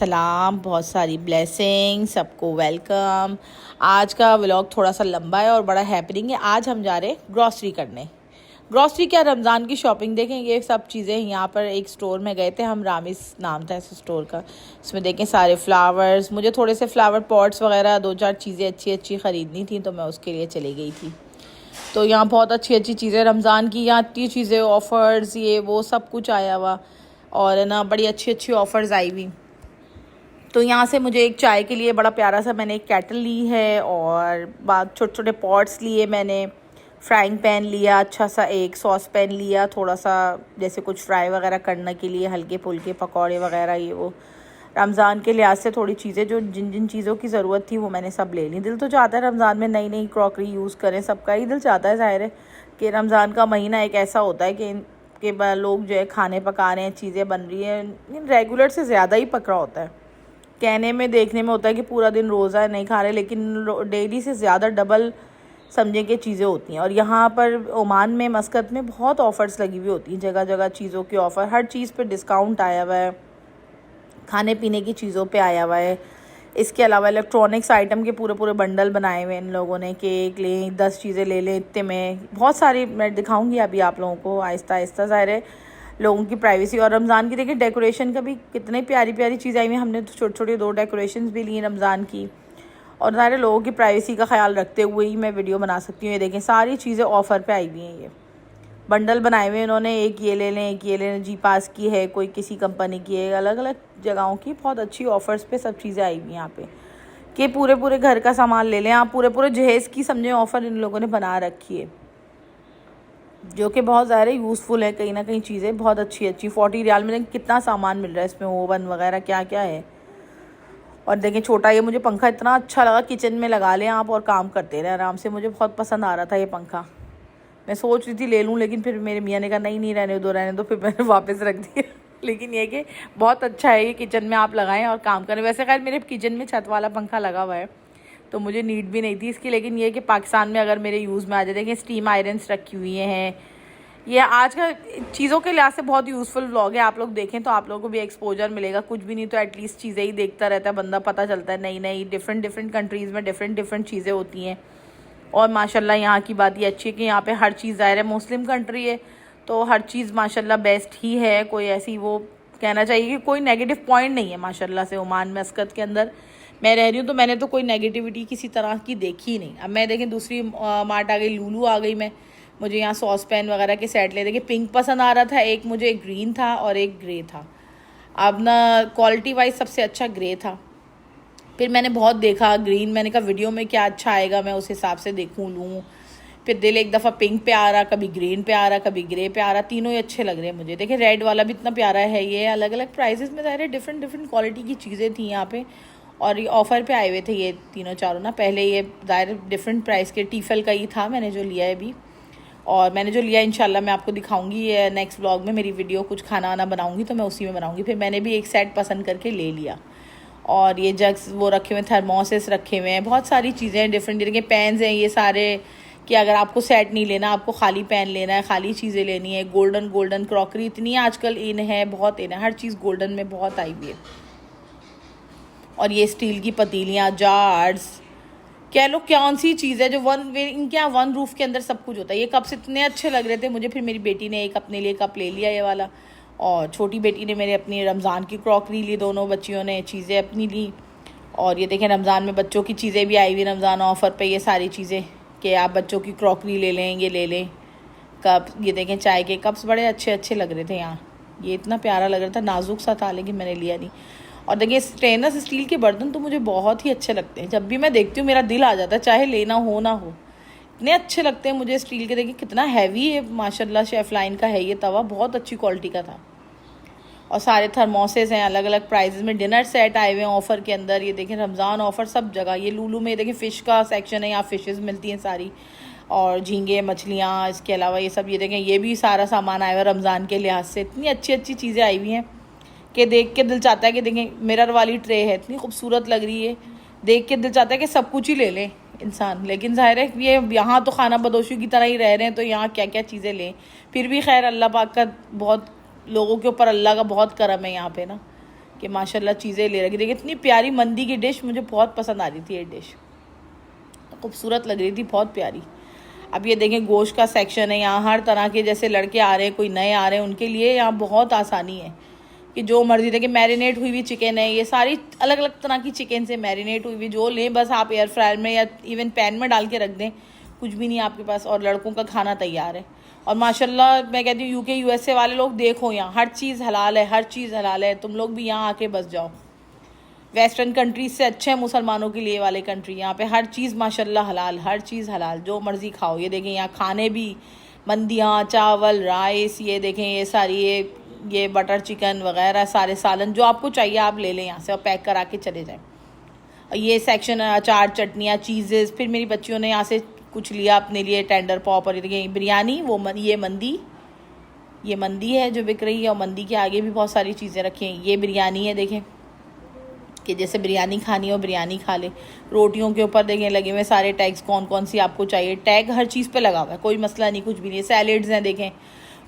सलाम, बहुत सारी ब्लेसिंग, सबको वेलकम। आज का व्लॉग थोड़ा सा लंबा है और बड़ा हैपनिंग है। आज हम जा रहे हैं ग्रॉसरी करने। ग्रॉसरी क्या, रमज़ान की शॉपिंग। देखें ये सब चीज़ें यहाँ पर एक स्टोर में गए थे हम, रामिस नाम था इस स्टोर का। इसमें देखें सारे फ्लावर्स, मुझे थोड़े से फ्लावर पॉट्स वगैरह 2-4 चीज़ें अच्छी अच्छी ख़रीदनी थी तो मैं उसके लिए चली गई थी। तो यहाँ बहुत अच्छी अच्छी चीज़ें रमज़ान की, यहाँ इतनी चीज़ें, ऑफ़र्स, ये वो सब कुछ आया हुआ और ना बड़ी अच्छी अच्छी ऑफ़र्स आई हुई। तो यहाँ से मुझे एक चाय के लिए बड़ा प्यारा सा मैंने एक केटल ली है और बाद छोटे छोटे पॉट्स लिए मैंने, फ्राइंग पैन लिया, अच्छा सा एक सॉस पैन लिया, थोड़ा सा जैसे कुछ फ्राई वगैरह करने के लिए, हल्के फुल्के पकौड़े वगैरह ये वो। रमज़ान के लिहाज से थोड़ी चीज़ें जो जिन जिन चीज़ों की ज़रूरत थी वो मैंने सब ले ली। दिल तो चाहता है रमज़ान में नई नई क्रॉकरी यूज़ करें, सबका ही दिल चाहता है। ज़ाहिर है कि रमज़ान का महीना एक ऐसा होता है कि लोग जो है खाने पका रहे हैं, चीज़ें बन रही हैं, रेगुलर से ज़्यादा ही पक रहा होता है। कहने में देखने में होता है कि पूरा दिन रोज़ा है नहीं खा रहे, लेकिन डेली से ज़्यादा डबल समझे कि चीज़ें होती हैं। और यहाँ पर ओमान में, मस्कत में बहुत ऑफ़र्स लगी हुई होती हैं, जगह जगह चीज़ों की ऑफ़र, हर चीज़ पे डिस्काउंट आया हुआ है, खाने पीने की चीज़ों पे आया हुआ है। इसके अलावा इलेक्ट्रॉनिक्स आइटम के पूरे पूरे बंडल बनाए हुए इन लोगों ने, केक लें, 10 चीज़ें ले लें इतने में, बहुत सारी मैं दिखाऊंगी अभी आप लोगों को आहिस्ता आहिस्ता। ज़ाहिर है लोगों की प्राइवेसी। और रमज़ान की देखिए डेकोरेशन का भी कितनी प्यारी प्यारी चीज़ें आई हुई हैं। हमने तो छोटी छोटी 2 डेकोरेशंस भी ली रमज़ान की, और सारे लोगों की प्राइवेसी का ख्याल रखते हुए ही मैं वीडियो बना सकती हूँ। ये देखें सारी चीज़ें ऑफ़र पे आई हुई हैं, ये बंडल बनाए हुए इन्होंने, एक ये ले लें, एक ये ले लें, जी पास की है, कोई किसी कंपनी की है, अलग अलग जगहों की बहुत अच्छी ऑफ़र्स पे सब चीज़ें आई हुई हैं यहाँ पे, कि पूरे पूरे घर का सामान ले लें आप, पूरे पूरे जहेज़ की समझे ऑफ़र इन लोगों ने बना रखी है, जो कि बहुत ज़्यादा यूज़फुल है। कहीं ना कहीं चीज़ें बहुत अच्छी अच्छी 40 रियाल में कितना सामान मिल रहा है इसमें, ओवन वगैरह क्या क्या है। और देखें छोटा ये मुझे पंखा इतना अच्छा लगा, किचन में लगा लें आप और काम करते रहें आराम से, मुझे बहुत पसंद आ रहा था ये पंखा। मैं सोच रही थी ले लूँ, लेकिन फिर मेरे मियाँ ने कहा नहीं नहीं रहने दो, फिर मैंने वापस रख दिया। लेकिन ये कि बहुत अच्छा है, ये किचन में आप लगाएं और काम करें। वैसे खैर मेरे किचन में छत वाला पंखा लगा हुआ है तो मुझे नीड भी नहीं थी इसकी, लेकिन ये कि पाकिस्तान में अगर मेरे यूज़ में आ जाए। देखिए स्टीम आयरन्स रखी हुई हैं। ये आज का चीज़ों के लिहाज से बहुत यूज़फुल व्लॉग है, आप लोग देखें तो आप लोगों को भी एक्सपोजर मिलेगा, कुछ भी नहीं तो एटलीस्ट चीज़ें ही देखता रहता है बंदा, पता चलता है नई नई डिफरेंट डिफरेंट कंट्रीज़ में डिफरेंट चीज़ें होती हैं। और माशाल्लाह यहाँ की बात ये अच्छी है कि यहाँ पे हर चीज़, ज़ाहिर है मुस्लिम कंट्री है तो हर चीज़ माशाल्लाह बेस्ट ही है। कोई ऐसी वो कहना चाहिए कि कोई नेगेटिव पॉइंट नहीं है माशाल्लाह से। ओमान मस्कत के अंदर मैं रह रही हूँ तो मैंने तो कोई नेगेटिविटी किसी तरह की देखी ही नहीं। अब मैं देखें दूसरी मार्ट आ गई, लूलू आ गई, मैं मुझे यहाँ सॉस पैन वगैरह के सेट ले, देखिए पिंक पसंद आ रहा था, एक मुझे ग्रीन था और एक ग्रे था। अब ना क्वालिटी वाइज सबसे अच्छा ग्रे था, फिर मैंने बहुत देखा ग्रीन, मैंने कहा वीडियो में क्या अच्छा आएगा मैं उस हिसाब से देखूँ लूँ। फिर दिल एक दफ़ा पिंक पे आ रहा, कभी ग्रीन पे आ रहा, कभी ग्रे पे आ रहा, तीनों ही अच्छे लग रहे हैं मुझे। देखिए रेड वाला भी इतना प्यारा है। ये अलग अलग प्राइसेस में ज़ाहिर डिफरेंट डिफरेंट क्वालिटी की चीज़ें थी यहाँ पे, और ये ऑफ़र पे आए हुए थे ये तीनों चारों ना। पहले ये ज़ाहिर डिफरेंट प्राइस के टीफल का ही था मैंने जो लिया है अभी, और मैंने जो लिया इंशाल्लाह मैं आपको दिखाऊंगी ये नेक्स्ट व्लॉग में। मेरी वीडियो कुछ खाना वाना बनाऊंगी तो मैं उसी में बनाऊंगी। फिर मैंने भी एक सेट पसंद करके ले लिया। और ये जग्स वो रखे हुए, थर्मोसेस रखे हुए हैं, बहुत सारी चीज़ें हैं डिफरेंट के पैन्स हैं ये सारे, कि अगर आपको सेट नहीं लेना, आपको खाली पैन लेना है, खाली चीज़ें लेनी है। गोल्डन क्रॉकरी इतनी आजकल इन है, बहुत इन है, हर चीज़ गोल्डन में बहुत आई हुई है। और ये स्टील की पतीलियाँ, जार्स, कह लो कौन सी चीज़ है जो इनके यहाँ वन रूफ के अंदर सब कुछ होता है। ये कप्स इतने अच्छे लग रहे थे मुझे, फिर मेरी बेटी ने एक अपने लिए कप ले लिया ये वाला, और छोटी बेटी ने मेरे अपनी रमज़ान की क्रॉकरी ली, दोनों बच्चियों ने चीज़ें अपनी ली। और ये देखें रमज़ान में बच्चों की चीज़ें भी आई हुई रमज़ान ऑफ़र पे, ये सारी चीज़ें कि आप बच्चों की क्रॉकरी ले लें, ये ले लें कप। ये देखें चाय के कप्स बड़े अच्छे अच्छे लग रहे थे यहाँ, ये इतना प्यारा लग रहा था, नाजुक सा था लेकिन मैंने लिया नहीं। और देखिए स्टेनलेस स्टील के बर्तन तो मुझे बहुत ही अच्छे लगते हैं, जब भी मैं देखती हूँ मेरा दिल आ जाता है, चाहे लेना हो ना हो, इतने अच्छे लगते हैं मुझे स्टील के। देखिए कितना हैवी है माशाल्लाह, शेफ लाइन का है ये तवा, बहुत अच्छी क्वालिटी का था। और सारे थर्मोसेस हैं अलग अलग प्राइजेस में, डिनर सेट आए हुए हैं ऑफ़र के अंदर। ये देखें रमज़ान ऑफ़र सब जगह। ये लूलू में देखें फ़िश का सेक्शन है, यहाँ फ़िशेज़ मिलती हैं सारी, और झींगे मछलियाँ, इसके अलावा ये सब। ये देखें ये भी सारा सामान आया हुआ है रमज़ान के लिहाज से, इतनी अच्छी अच्छी चीज़ें आई हुई हैं कि देख के दिल चाहता है कि देखें मिरर वाली ट्रे है, इतनी खूबसूरत लग रही है, देख के दिल चाहता है कि सब कुछ ही ले लें इंसान। लेकिन ज़ाहिर है ये यहाँ तो खाना बदोशी की तरह ही रह रहे हैं, तो यहाँ क्या क्या चीज़ें लें। फिर भी खैर अल्लाह पाक का बहुत, लोगों के ऊपर अल्लाह का बहुत करम है यहाँ पे ना, कि माशाल्लाह चीज़ें ले रखी। देखिए इतनी प्यारी मंदी की डिश, मुझे बहुत पसंद आ रही थी ये डिश, खूबसूरत लग रही थी, बहुत प्यारी। अब ये देखें गोश्त का सेक्शन है, यहाँ हर तरह के, जैसे लड़के आ रहे हैं, कोई नए आ रहे हैं, उनके लिए यहाँ बहुत आसानी है कि जो मर्जी देखिए मैरिनेट हुई हुई चिकन है, ये सारी अलग अलग तरह की चिकन से मैरिनेट हुई हुई जो लें, बस आप एयर फ्रायर में या इवन पैन में डाल के रख दें, कुछ भी नहीं आपके पास, और लड़कों का खाना तैयार है। और माशाल्लाह मैं कहती हूँ यूके यूएसए वाले लोग देखो, यहाँ हर चीज़ हलाल है, हर चीज़ हलाल है, तुम लोग भी यहाँ आके बस जाओ। वेस्टर्न कंट्रीज से अच्छे हैं मुसलमानों के लिए वाले कंट्री, यहाँ पे हर चीज़ माशाल्लाह हलाल, हर चीज़ हलाल, जो मर्ज़ी खाओ। ये देखें यहाँ खाने भी, मंदियाँ, चावल, राइस, ये देखें ये सारी ये बटर चिकन वगैरह, सारे सालन जो आपको चाहिए आप ले लें यहाँ से और पैक करा के चले जाएँ। ये सेक्शन अचार, चटनियाँ, चीज़ेज़। फिर मेरी बच्चियों ने यहाँ से कुछ लिया अपने लिए, टेंडर पॉप, और ये देखें बिरयानी, ये मंदी है जो बिक रही है, और मंदी के आगे भी बहुत सारी चीज़ें रखी हैं। ये बिरयानी है, देखें कि जैसे बिरयानी खानी हो बिरयानी खा ले। रोटियों के ऊपर देखें लगे हुए सारे टैग्स, कौन कौन सी आपको चाहिए, टैग हर चीज़ पे लगा हुआ है, कोई मसला नहीं, कुछ भी नहीं। सैलेड्स हैं देखें,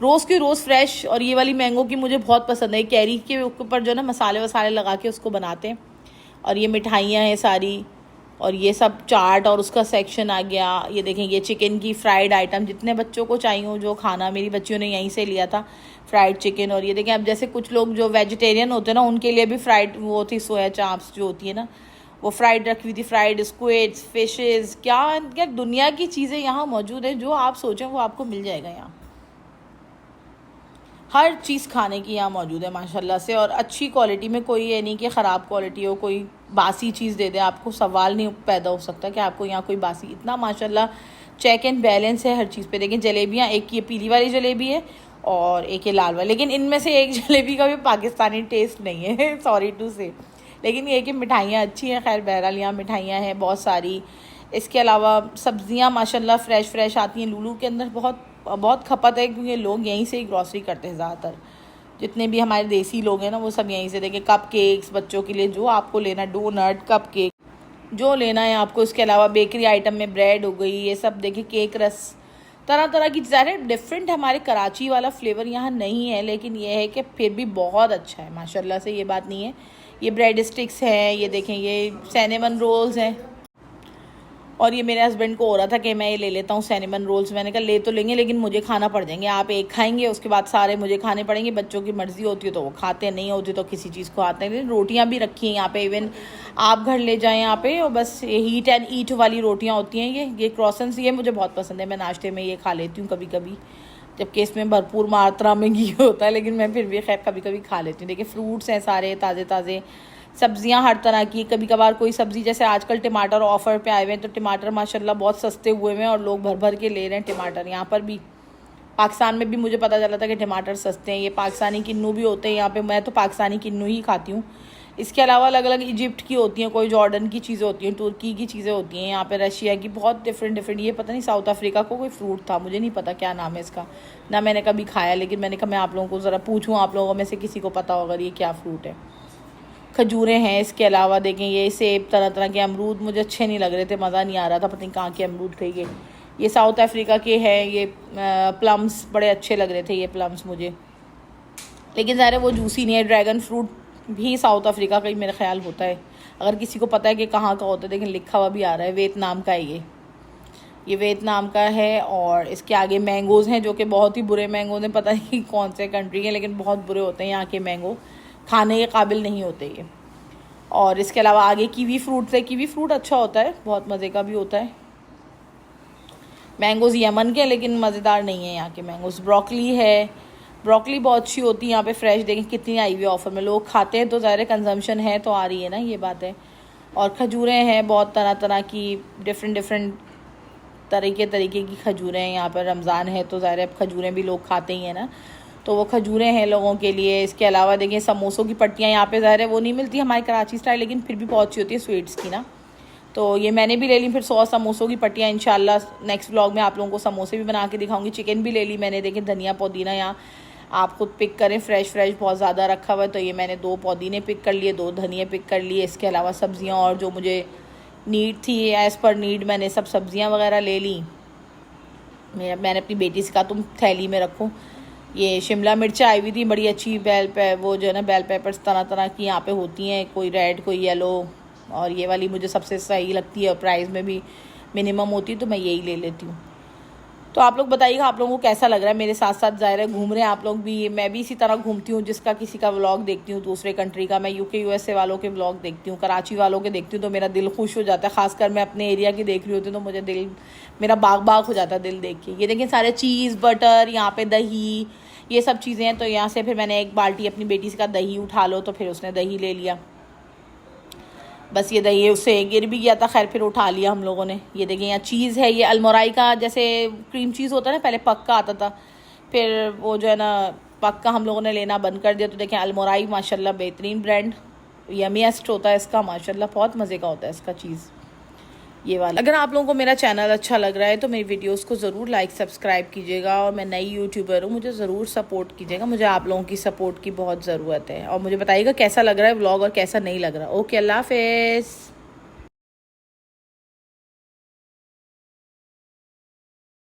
रोज़ के रोज़ फ्रेश। और ये वाली मैंगो की मुझे बहुत पसंद है, कैरी के ऊपर जो ना मसाले वसाले लगा के उसको बनाते हैं। और ये मिठाइयाँ हैं सारी, और ये सब चाट, और उसका सेक्शन आ गया। ये देखें ये चिकन की फ्राइड आइटम, जितने बच्चों को चाहिए हो जो खाना, मेरी बच्चियों ने यहीं से लिया था फ्राइड चिकन। और ये देखें अब जैसे कुछ लोग जो वेजिटेरियन होते हैं ना, उनके लिए भी फ्राइड वो थी सोया चाप्स जो होती है ना, वो फ्राइड रखी हुई थी, फ्राइड स्क्विड्स, फिशेस, क्या क्या दुनिया की चीज़ें यहाँ मौजूद है, जो आप सोचें वो आपको मिल जाएगा यहाँ। हर चीज़ खाने की यहाँ मौजूद है माशाल्लाह से, और अच्छी क्वालिटी में, कोई ये नहीं कि ख़राब क्वालिटी हो, कोई बासी चीज़ दे दे, आपको सवाल नहीं पैदा हो सकता कि आपको यहाँ कोई बासी। इतना माशाल्लाह चेक एंड बैलेंस है हर चीज़ पे। देखें जलेबियाँ, एक ये पीली वाली जलेबी है और एक ये लाल वाली, लेकिन इनमें से एक जलेबी का भी पाकिस्तानी टेस्ट नहीं है सॉरी टू से। लेकिन ये कि मिठाइयाँ अच्छी हैं, खैर बहरहाल यहाँ मिठाइयाँ हैं बहुत सारी। इसके अलावा सब्ज़ियाँ माशाल्लाह फ़्रेश आती हैं। लुलू के अंदर बहुत खपत है, क्योंकि लोग यहीं से ही ग्रॉसरी करते हैं ज़्यादातर, जितने भी हमारे देसी लोग हैं ना वो सब यहीं से। देखें कप केक्स बच्चों के लिए, जो आपको लेना, डोनट, कप केक जो लेना है आपको। इसके अलावा बेकरी आइटम में ब्रेड हो गई, ये सब देखें, केक, रस, तरह तरह की चीज़ें। डिफरेंट हमारे कराची वाला फ्लेवर यहाँ नहीं है, लेकिन ये है कि फिर भी बहुत अच्छा है माशाल्लाह से, ये बात नहीं है। ये ब्रेड स्टिक्स हैं, ये देखें ये सिनेमन रोल्स हैं। और ये मेरे हस्बैंड को हो रहा था कि मैं ये ले लेता हूँ सिनेमन रोल्स, मैंने कहा ले तो लेंगे लेकिन मुझे खाना पड़ जाएंगे, आप एक खाएंगे उसके बाद सारे मुझे खाने पड़ेंगे। बच्चों की मर्ज़ी होती है तो वो खाते हैं, नहीं होती तो किसी चीज़ को आते हैं। रोटियाँ भी रखी हैं यहाँ पे, इवन आप घर ले जाएँ यहाँ पे, और बस ये हीट एंड ईट वाली रोटियाँ होती हैं। ये क्रॉसेंट्स, ये मुझे बहुत पसंद है, मैं नाश्ते में ये खा लेती हूँ कभी कभी, जबकि इसमें भरपूर मात्रा में घी होता है, लेकिन मैं फिर भी खैर कभी कभी खा लेती हूँ। देखिए फ्रूट्स हैं सारे ताज़े ताज़े, सब्जियां हर तरह की। कभी कभार कोई सब्ज़ी, जैसे आजकल टमाटर ऑफ़र पे आए हुए हैं, तो टमाटर माशाल्लाह बहुत सस्ते हुए हैं और लोग भर भर के ले रहे हैं टमाटर। यहाँ पर भी पाकिस्तान में भी मुझे पता चला था कि टमाटर सस्ते हैं। ये पाकिस्तानी किन्नू भी होते हैं यहाँ पे, मैं तो पाकिस्तानी किन्नू ही खाती हूँ। इसके अलावा अलग अलग इजिप्ट की होती हैं, कोई जॉर्डन की चीज़ें होती हैं, तुर्की की चीज़ें होती हैं, यहाँ पे रशिया की, बहुत डिफरेंट। ये पता नहीं साउथ अफ्रीका को कोई फ्रूट था, मुझे नहीं पता क्या नाम है इसका, ना मैंने कभी खाया, लेकिन मैंने कहा मैं आप लोगों को ज़रा पूछूँ, आप लोगों में से किसी को पता होगा ये क्या फ्रूट है। खजूरें हैं। इसके अलावा देखें ये सेब, तरह तरह के अमरूद, मुझे अच्छे नहीं लग रहे थे, मज़ा नहीं आ रहा था, पता नहीं कहाँ के अमरूद थे ये साउथ अफ्रीका के हैं। ये प्लम्स बड़े अच्छे लग रहे थे ये प्लम्स मुझे, लेकिन ज़ाहिर है वो जूसी नहीं है। ड्रैगन फ्रूट भी साउथ अफ्रीका का ही मेरा ख्याल होता है, अगर किसी को पता है कि कहाँ का होता है। लेकिन लिखा हुआ भी आ रहा है, वियतनाम का है ये वियतनाम का है। और इसके आगे मैंगोज़ हैं, जो कि बहुत ही बुरे मैंगोज़ हैं, पता नहीं कौन से कंट्री के, लेकिन बहुत बुरे होते हैं यहाँ के मैंगो, खाने के काबिल नहीं होते ये। और इसके अलावा आगे कीवी फ्रूट है, कीवी फ्रूट अच्छा होता है, बहुत मज़े का भी होता है। मैंगोज़ यमन के, लेकिन मज़ेदार नहीं है यहाँ के मैंगोज़। ब्रोकली है, ब्रोकली बहुत अच्छी होती है यहाँ पे, फ्रेश। देखें कितनी आई हुई ऑफ़र में, लोग खाते हैं तो ज़ाहिर कंजम्पशन है तो आ रही है ना, ये बात है। और खजूरें हैं बहुत तरह तरह की, डिफरेंट तरीके की खजूरें हैं यहाँ पर। रमज़ान है तो ज़ाहिर खजूरें भी लोग खाते ही हैं ना, तो वो खजूरें हैं लोगों के लिए। इसके अलावा देखिए समोसों की पट्टियाँ यहाँ पे ज़ाहिर है वो नहीं मिलती हमारे कराची स्टाइल, लेकिन फिर भी बहुत अच्छी होती है स्वीट्स की ना, तो ये मैंने भी ले ली। फिर 100 समोसों की पट्टियाँ, इंशाल्लाह नेक्स्ट व्लॉग में आप लोगों को समोसे भी बना के दिखाऊंगी। चिकन भी ले ली मैंने, देखिए धनिया पुदीना यहाँ आप खुद पिक करें, फ्रेश बहुत ज़्यादा रखा हुआ है, तो ये मैंने 2 पुदीने पिक कर लिए, 2 धनिया पिक कर लिए। इसके अलावा सब्ज़ियाँ और जो मुझे नीड थी, एज़ पर नीड मैंने सब सब्ज़ियाँ वगैरह ले ली। मैंने अपनी बेटी से कहा तुम थैली में रखो, ये शिमला मिर्च आई हुई थी बड़ी अच्छी, वो जो है ना बेल पेपर्स तरह तरह की यहाँ पे होती हैं, कोई रेड कोई येलो, और ये वाली मुझे सबसे सही लगती है और प्राइस में भी मिनिमम होती है तो मैं यही ले लेती हूँ। तो आप लोग बताइएगा आप लोगों को कैसा लग रहा है, मेरे साथ साथ ज़ाहिर है घूम रहे हैं आप लोग भी, मैं भी इसी तरह घूमती हूँ, जिसका किसी का व्लॉग देखती हूँ दूसरे कंट्री का, मैं यूके यूएसए वालों के व्लॉग देखती हूँ, कराची वालों के देखती हूँ तो मेरा दिल खुश हो जाता है, खासकर मैं अपने एरिया की देख रही होती हूँ तो मुझे दिल, मेरा बाग बाग हो जाता है दिल देख के। ये देखें सारे चीज़ बटर, यहाँ पे दही, ये सब चीज़ें हैं। तो यहाँ से फिर मैंने एक बाल्टी अपनी बेटी से कहा दही उठा लो, तो फिर उसने दही ले लिया, बस ये दही उससे गिर भी गया था, खैर फिर उठा लिया हम लोगों ने। ये देखिए यहाँ चीज़ है, ये अलमोराई का जैसे क्रीम चीज़ होता है ना, पहले पक्का आता था, फिर वो जो है ना पक्का हम लोगों ने लेना बंद कर दिया। तो देखें अलमोराई माशाल्लाह बेहतरीन ब्रांड, यमीएस्ट होता है इसका, माशाल्लाह बहुत मज़े का होता है इसका चीज़ ये वाला। अगर आप लोगों को मेरा चैनल अच्छा लग रहा है तो मेरी वीडियोस को ज़रूर लाइक सब्सक्राइब कीजिएगा, और मैं नई यूट्यूबर हूँ, मुझे ज़रूर सपोर्ट कीजिएगा, मुझे आप लोगों की सपोर्ट की बहुत ज़रूरत है। और मुझे बताइएगा कैसा लग रहा है व्लॉग और कैसा नहीं लग रहा। ओके, अल्लाह हाफ़िज़।